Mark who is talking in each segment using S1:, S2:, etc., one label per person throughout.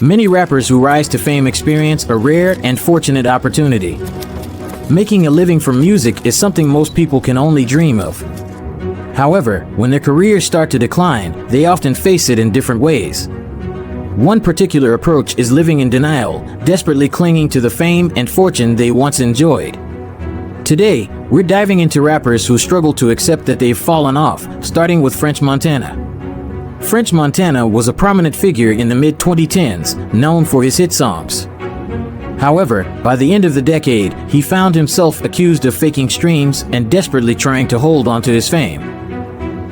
S1: Many rappers who rise to fame experience a rare and fortunate opportunity. Making a living from music is something most people can only dream of. However, when their careers start to decline, they often face it in different ways. One particular approach is living in denial, desperately clinging to the fame and fortune they once enjoyed. Today, we're diving into rappers who struggle to accept that they've fallen off, starting with French Montana. French Montana was a prominent figure in the mid-2010s, known for his hit songs. However, by the end of the decade, he found himself accused of faking streams and desperately trying to hold onto his fame.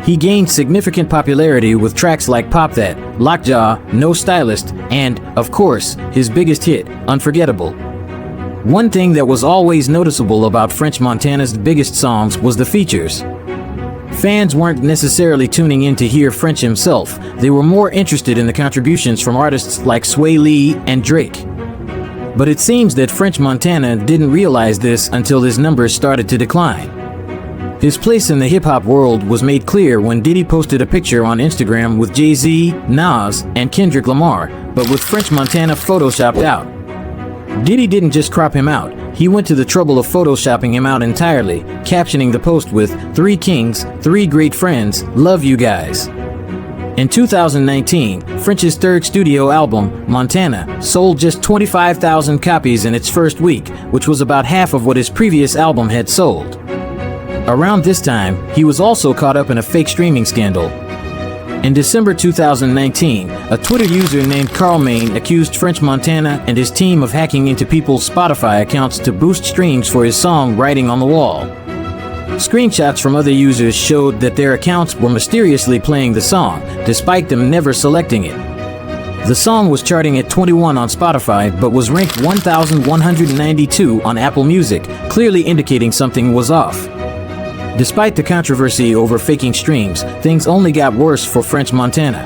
S1: He gained significant popularity with tracks like Pop That, Lockjaw, No Stylist, and, of course, his biggest hit, Unforgettable. One thing that was always noticeable about French Montana's biggest songs was the features. Fans weren't necessarily tuning in to hear French himself, they were more interested in the contributions from artists like Sway Lee and Drake. But it seems that French Montana didn't realize this until his numbers started to decline. His place in the hip-hop world was made clear when Diddy posted a picture on Instagram with Jay-Z, Nas, and Kendrick Lamar, but with French Montana photoshopped out. Diddy didn't just crop him out, he went to the trouble of photoshopping him out entirely, captioning the post with, "3 kings, 3 great friends, love you guys." In 2019, French's third studio album, Montana, sold just 25,000 copies in its first week, which was about half of what his previous album had sold. Around this time, he was also caught up in a fake streaming scandal. In December 2019, a Twitter user named Carl Main accused French Montana and his team of hacking into people's Spotify accounts to boost streams for his song Writing on the Wall. Screenshots from other users showed that their accounts were mysteriously playing the song, despite them never selecting it. The song was charting at 21 on Spotify, but was ranked 1,192 on Apple Music, clearly indicating something was off. Despite the controversy over faking streams, things only got worse for French Montana.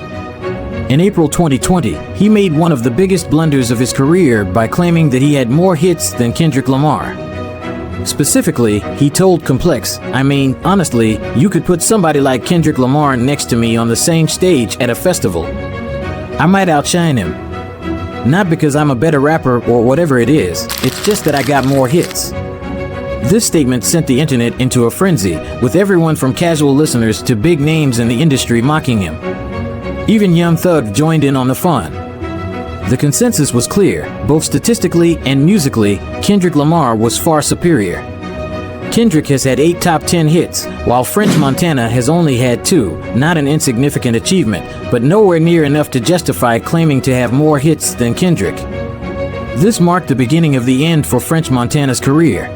S1: In April 2020, he made one of the biggest blunders of his career by claiming that he had more hits than Kendrick Lamar. Specifically, he told Complex, "I mean, honestly, you could put somebody like Kendrick Lamar next to me on the same stage at a festival. I might outshine him. Not because I'm a better rapper or whatever it is, it's just that I got more hits." This statement sent the internet into a frenzy, with everyone from casual listeners to big names in the industry mocking him. Even Young Thug joined in on the fun. The consensus was clear, both statistically and musically, Kendrick Lamar was far superior. Kendrick has had 8 top 10 hits, while French Montana has only had 2, not an insignificant achievement, but nowhere near enough to justify claiming to have more hits than Kendrick. This marked the beginning of the end for French Montana's career.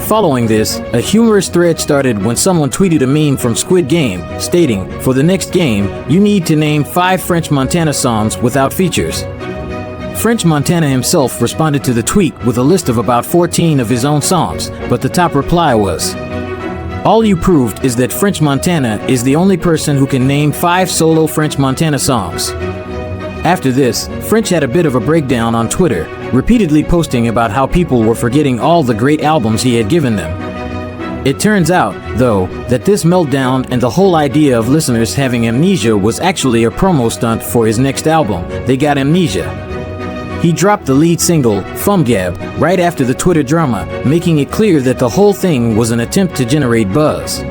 S1: Following this, a humorous thread started when someone tweeted a meme from Squid Game, stating, "For the next game, you need to name 5 French Montana songs without features." French Montana himself responded to the tweet with a list of about 14 of his own songs, but the top reply was, "All you proved is that French Montana is the only person who can name 5 solo French Montana songs." After this, French had a bit of a breakdown on Twitter, repeatedly posting about how people were forgetting all the great albums he had given them. It turns out, though, that this meltdown and the whole idea of listeners having amnesia was actually a promo stunt for his next album, They Got Amnesia. He dropped the lead single, Fumgab, right after the Twitter drama, making it clear that the whole thing was an attempt to generate buzz.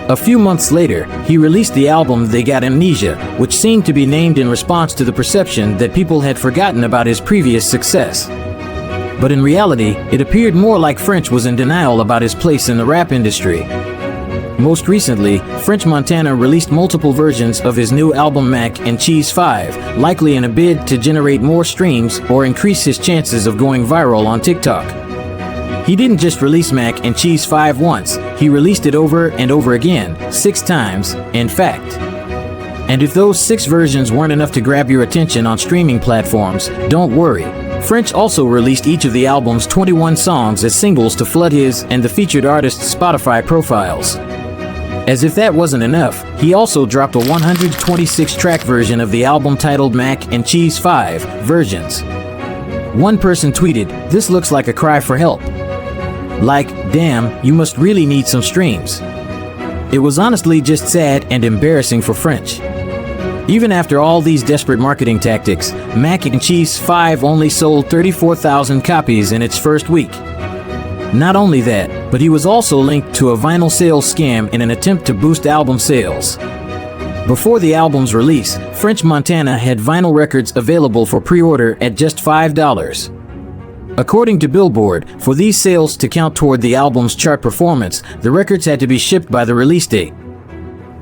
S1: A few months later, he released the album They Got Amnesia, which seemed to be named in response to the perception that people had forgotten about his previous success. But in reality, it appeared more like French was in denial about his place in the rap industry. Most recently, French Montana released multiple versions of his new album Mac and Cheese 5, likely in a bid to generate more streams or increase his chances of going viral on TikTok. He didn't just release Mac and Cheese 5 once, he released it over and over again, 6 times, in fact. And if those 6 versions weren't enough to grab your attention on streaming platforms, don't worry. French also released each of the album's 21 songs as singles to flood his and the featured artist's Spotify profiles. As if that wasn't enough, he also dropped a 126-track version of the album titled Mac and Cheese 5 Versions. One person tweeted, "This looks like a cry for help. Like, damn, you must really need some streams." It was honestly just sad and embarrassing for French. Even after all these desperate marketing tactics, Mac and Cheese 5 only sold 34,000 copies in its first week. Not only that, but he was also linked to a vinyl sales scam in an attempt to boost album sales. Before the album's release, French Montana had vinyl records available for pre-order at just $5. According to Billboard, for these sales to count toward the album's chart performance, the records had to be shipped by the release date.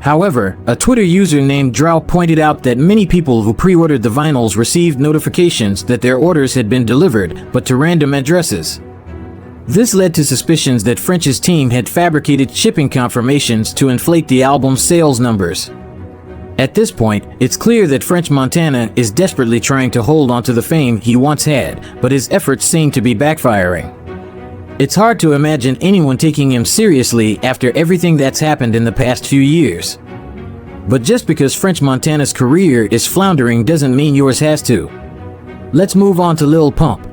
S1: However, a Twitter user named Drow pointed out that many people who pre-ordered the vinyls received notifications that their orders had been delivered, but to random addresses. This led to suspicions that French's team had fabricated shipping confirmations to inflate the album's sales numbers. At this point, it's clear that French Montana is desperately trying to hold onto the fame he once had, but his efforts seem to be backfiring. It's hard to imagine anyone taking him seriously after everything that's happened in the past few years. But just because French Montana's career is floundering doesn't mean yours has to. Let's move on to Lil Pump.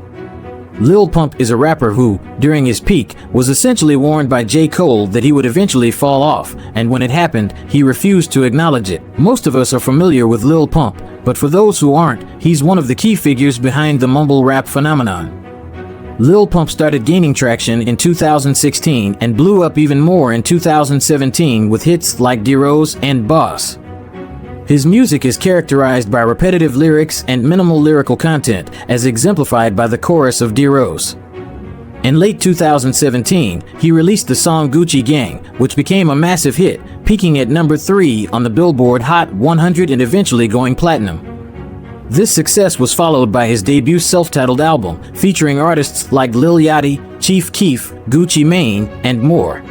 S1: Lil Pump is a rapper who, during his peak, was essentially warned by J. Cole that he would eventually fall off, and when it happened, he refused to acknowledge it. Most of us are familiar with Lil Pump, but for those who aren't, he's one of the key figures behind the mumble rap phenomenon. Lil Pump started gaining traction in 2016 and blew up even more in 2017 with hits like D-Rose and Boss. His music is characterized by repetitive lyrics and minimal lyrical content, as exemplified by the chorus of D-Rose. In late 2017, he released the song Gucci Gang, which became a massive hit, peaking at number 3 on the Billboard Hot 100 and eventually going platinum. This success was followed by his debut self-titled album, featuring artists like Lil Yachty, Chief Keef, Gucci Mane, and more.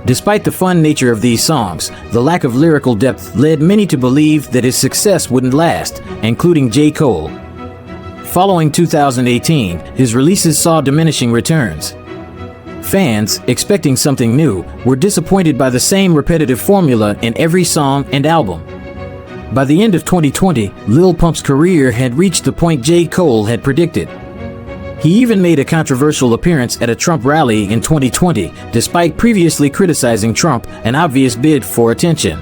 S1: Despite the fun nature of these songs, the lack of lyrical depth led many to believe that his success wouldn't last, including J. Cole. Following 2018, his releases saw diminishing returns. Fans, expecting something new, were disappointed by the same repetitive formula in every song and album. By the end of 2020, Lil Pump's career had reached the point J. Cole had predicted. He even made a controversial appearance at a Trump rally in 2020, despite previously criticizing Trump, an obvious bid for attention.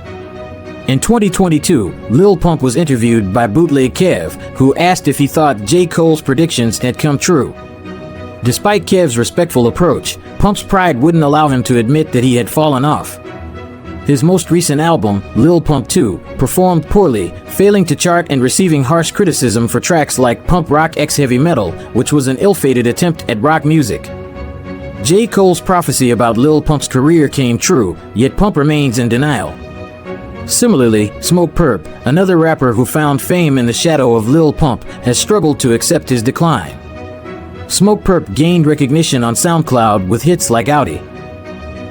S1: In 2022, Lil Pump was interviewed by Bootleg Kev, who asked if he thought J. Cole's predictions had come true. Despite Kev's respectful approach, Pump's pride wouldn't allow him to admit that he had fallen off. His most recent album, Lil Pump 2, performed poorly, failing to chart and receiving harsh criticism for tracks like Pump Rock X Heavy Metal, which was an ill-fated attempt at rock music. J. Cole's prophecy about Lil Pump's career came true, yet Pump remains in denial. Similarly, Smokepurpp, another rapper who found fame in the shadow of Lil Pump, has struggled to accept his decline. Smokepurpp gained recognition on SoundCloud with hits like Audi.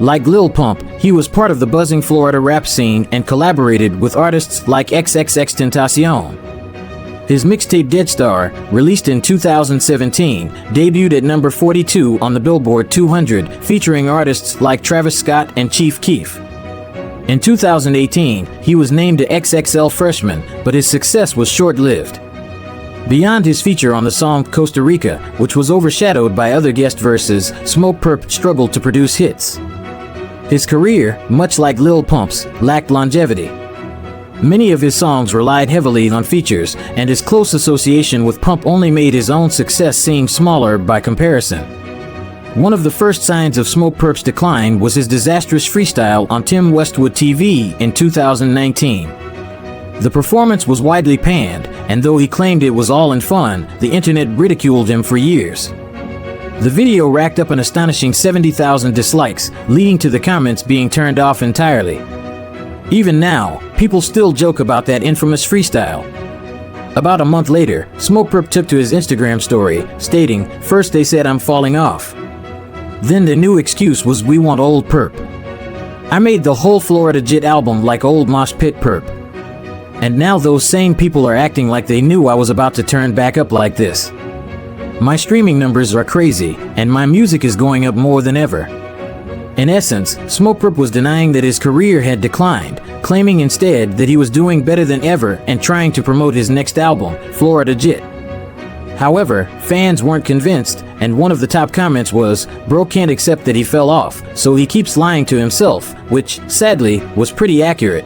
S1: Like Lil Pump, he was part of the buzzing Florida rap scene and collaborated with artists like XXXTentacion. His mixtape Dead Star, released in 2017, debuted at number 42 on the Billboard 200, featuring artists like Travis Scott and Chief Keef. In 2018, he was named a XXL Freshman, but his success was short-lived. Beyond his feature on the song Costa Rica, which was overshadowed by other guest verses, Smokepurpp struggled to produce hits. His career, much like Lil Pump's, lacked longevity. Many of his songs relied heavily on features, and his close association with Pump only made his own success seem smaller by comparison. One of the first signs of Smokepurpp's decline was his disastrous freestyle on Tim Westwood TV in 2019. The performance was widely panned, and though he claimed it was all in fun, the internet ridiculed him for years. The video racked up an astonishing 70,000 dislikes, leading to the comments being turned off entirely. Even now, people still joke about that infamous freestyle. About a month later, Smokepurpp took to his Instagram story, stating, "First they said I'm falling off. Then the new excuse was we want old Purpp. I made the whole Florida Jit album like old Mosh Pit Purpp. And now those same people are acting like they knew I was about to turn back up like this. My streaming numbers are crazy, and my music is going up more than ever." In essence, Smokepurpp was denying that his career had declined, claiming instead that he was doing better than ever and trying to promote his next album, Florida Jit. However, fans weren't convinced, and one of the top comments was, "Bro can't accept that he fell off, so he keeps lying to himself," which, sadly, was pretty accurate.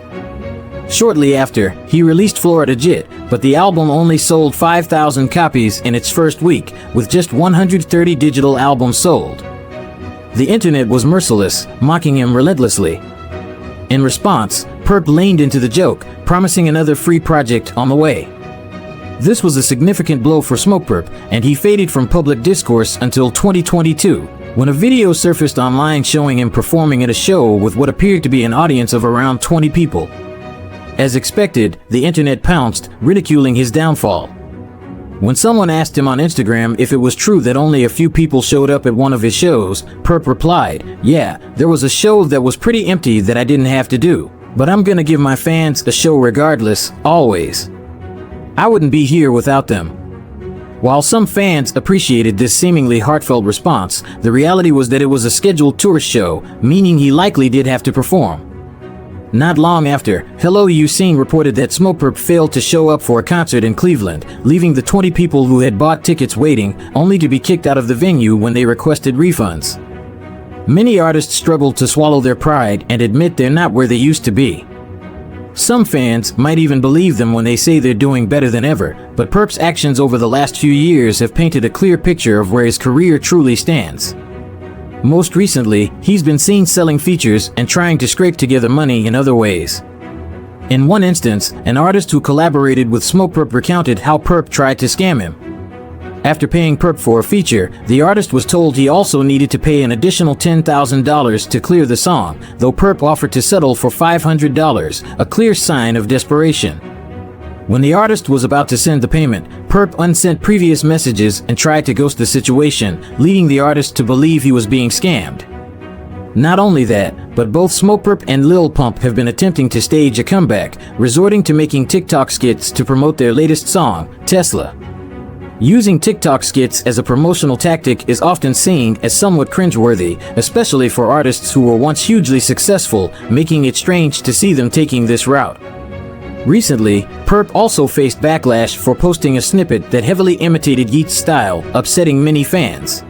S1: Shortly after, he released Florida Jit, but the album only sold 5,000 copies in its first week, with just 130 digital albums sold. The internet was merciless, mocking him relentlessly. In response, Purpp leaned into the joke, promising another free project on the way. This was a significant blow for Smokepurpp, and he faded from public discourse until 2022, when a video surfaced online showing him performing at a show with what appeared to be an audience of around 20 people. As expected, the internet pounced, ridiculing his downfall. When someone asked him on Instagram if it was true that only a few people showed up at one of his shows, Purpp replied, "Yeah, there was a show that was pretty empty that I didn't have to do. But I'm gonna give my fans a show regardless, always. I wouldn't be here without them." While some fans appreciated this seemingly heartfelt response, the reality was that it was a scheduled tourist show, meaning he likely did have to perform. Not long after, Hello Usain reported that Smokepurpp failed to show up for a concert in Cleveland, leaving the 20 people who had bought tickets waiting, only to be kicked out of the venue when they requested refunds. Many artists struggle to swallow their pride and admit they're not where they used to be. Some fans might even believe them when they say they're doing better than ever, but Purpp's actions over the last few years have painted a clear picture of where his career truly stands. Most recently, he's been seen selling features and trying to scrape together money in other ways. In one instance, an artist who collaborated with Smokepurpp recounted how Purpp tried to scam him. After paying Purpp for a feature, the artist was told he also needed to pay an additional $10,000 to clear the song, though Purpp offered to settle for $500, a clear sign of desperation. When the artist was about to send the payment, Purpp unsent previous messages and tried to ghost the situation, leading the artist to believe he was being scammed. Not only that, but both Smokepurpp and Lil Pump have been attempting to stage a comeback, resorting to making TikTok skits to promote their latest song, Tesla. Using TikTok skits as a promotional tactic is often seen as somewhat cringeworthy, especially for artists who were once hugely successful, making it strange to see them taking this route. Recently, Purpp also faced backlash for posting a snippet that heavily imitated Yeat's style, upsetting many fans.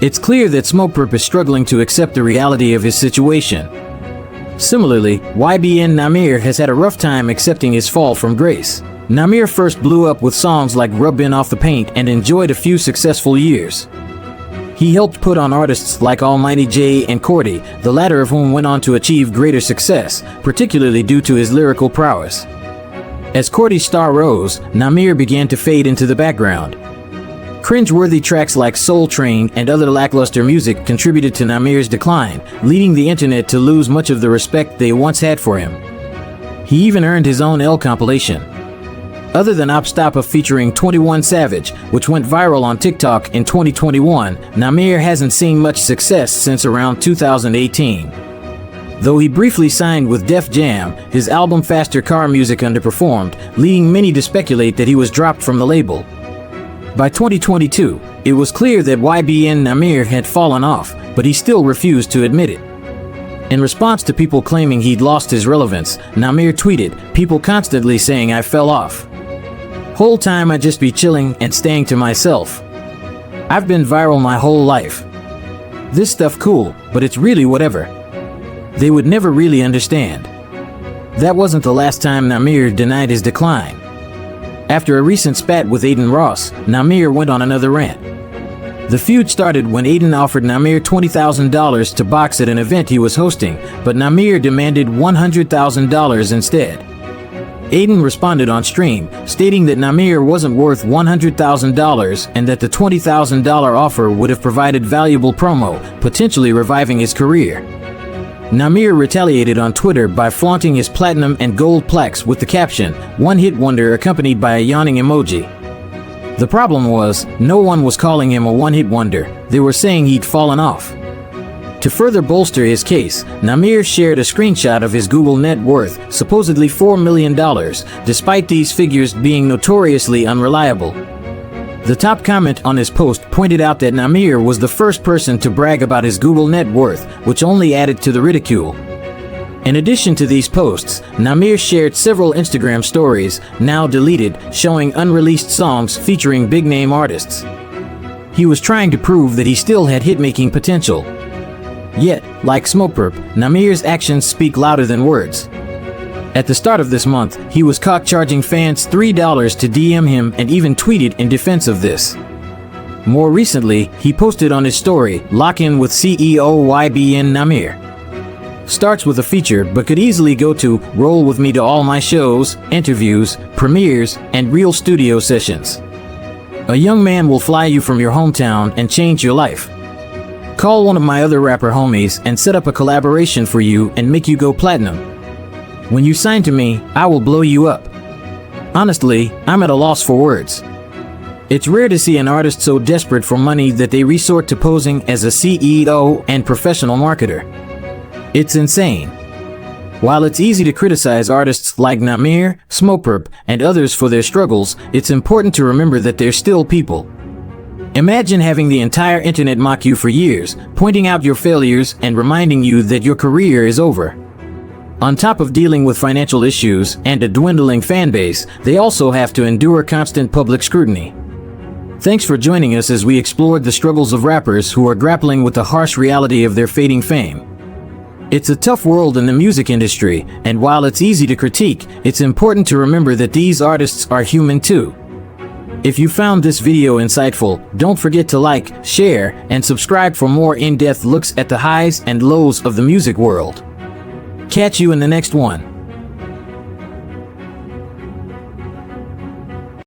S1: It's clear that Smokepurpp is struggling to accept the reality of his situation. Similarly, YBN Nahmir has had a rough time accepting his fall from grace. Nahmir first blew up with songs like Rubbin' Off the Paint and enjoyed a few successful years. He helped put on artists like Almighty Jay and Cordy, the latter of whom went on to achieve greater success, particularly due to his lyrical prowess. As Cordy's star rose, Nahmir began to fade into the background. Cringe-worthy tracks like Soul Train and other lackluster music contributed to Nahmir's decline, leading the internet to lose much of the respect they once had for him. He even earned his own L compilation. Other than Op Stoppa featuring 21 Savage, which went viral on TikTok in 2021, Nahmir hasn't seen much success since around 2018. Though he briefly signed with Def Jam, his album Faster Car Music underperformed, leading many to speculate that he was dropped from the label. By 2022, it was clear that YBN Nahmir had fallen off, but he still refused to admit it. In response to people claiming he'd lost his relevance, Nahmir tweeted, "People constantly saying I fell off. Whole time I just be chilling and staying to myself. I've been viral my whole life. This stuff cool, but it's really whatever. They would never really understand." That wasn't the last time Nahmir denied his decline. After a recent spat with Aiden Ross, Nahmir went on another rant. The feud started when Aiden offered Nahmir $20,000 to box at an event he was hosting, but Nahmir demanded $100,000 instead. Aiden responded on stream, stating that Nahmir wasn't worth $100,000 and that the $20,000 offer would have provided valuable promo, potentially reviving his career. Nahmir retaliated on Twitter by flaunting his platinum and gold plaques with the caption, "One hit wonder," accompanied by a yawning emoji. The problem was, no one was calling him a one-hit wonder. They were saying he'd fallen off. To further bolster his case, Nahmir shared a screenshot of his Google net worth, supposedly $4 million, despite these figures being notoriously unreliable. The top comment on his post pointed out that Nahmir was the first person to brag about his Google net worth, which only added to the ridicule. In addition to these posts, Nahmir shared several Instagram stories, now deleted, showing unreleased songs featuring big-name artists. He was trying to prove that he still had hit-making potential. Yet, like Smokepurpp, Nahmir's actions speak louder than words. At the start of this month, he was caught charging fans $3 to DM him and even tweeted in defense of this. More recently, he posted on his story, "Lock in with CEO YBN Nahmir." Starts with a feature but could easily go to "Roll with me to all my shows, interviews, premieres, and real studio sessions." A young man will fly you from your hometown and change your life. Call one of my other rapper homies and set up a collaboration for you and make you go platinum. When you sign to me, I will blow you up. Honestly, I'm at a loss for words. It's rare to see an artist so desperate for money that they resort to posing as a CEO and professional marketer. It's insane. While it's easy to criticize artists like Nahmir, Smokepurpp, and others for their struggles, it's important to remember that they're still people. Imagine having the entire internet mock you for years, pointing out your failures and reminding you that your career is over. On top of dealing with financial issues and a dwindling fan base, they also have to endure constant public scrutiny. Thanks for joining us as we explored the struggles of rappers who are grappling with the harsh reality of their fading fame. It's a tough world in the music industry, and while it's easy to critique, it's important to remember that these artists are human too. If you found this video insightful, don't forget to like, share, and subscribe for more in-depth looks at the highs and lows of the music world. Catch you in the next one.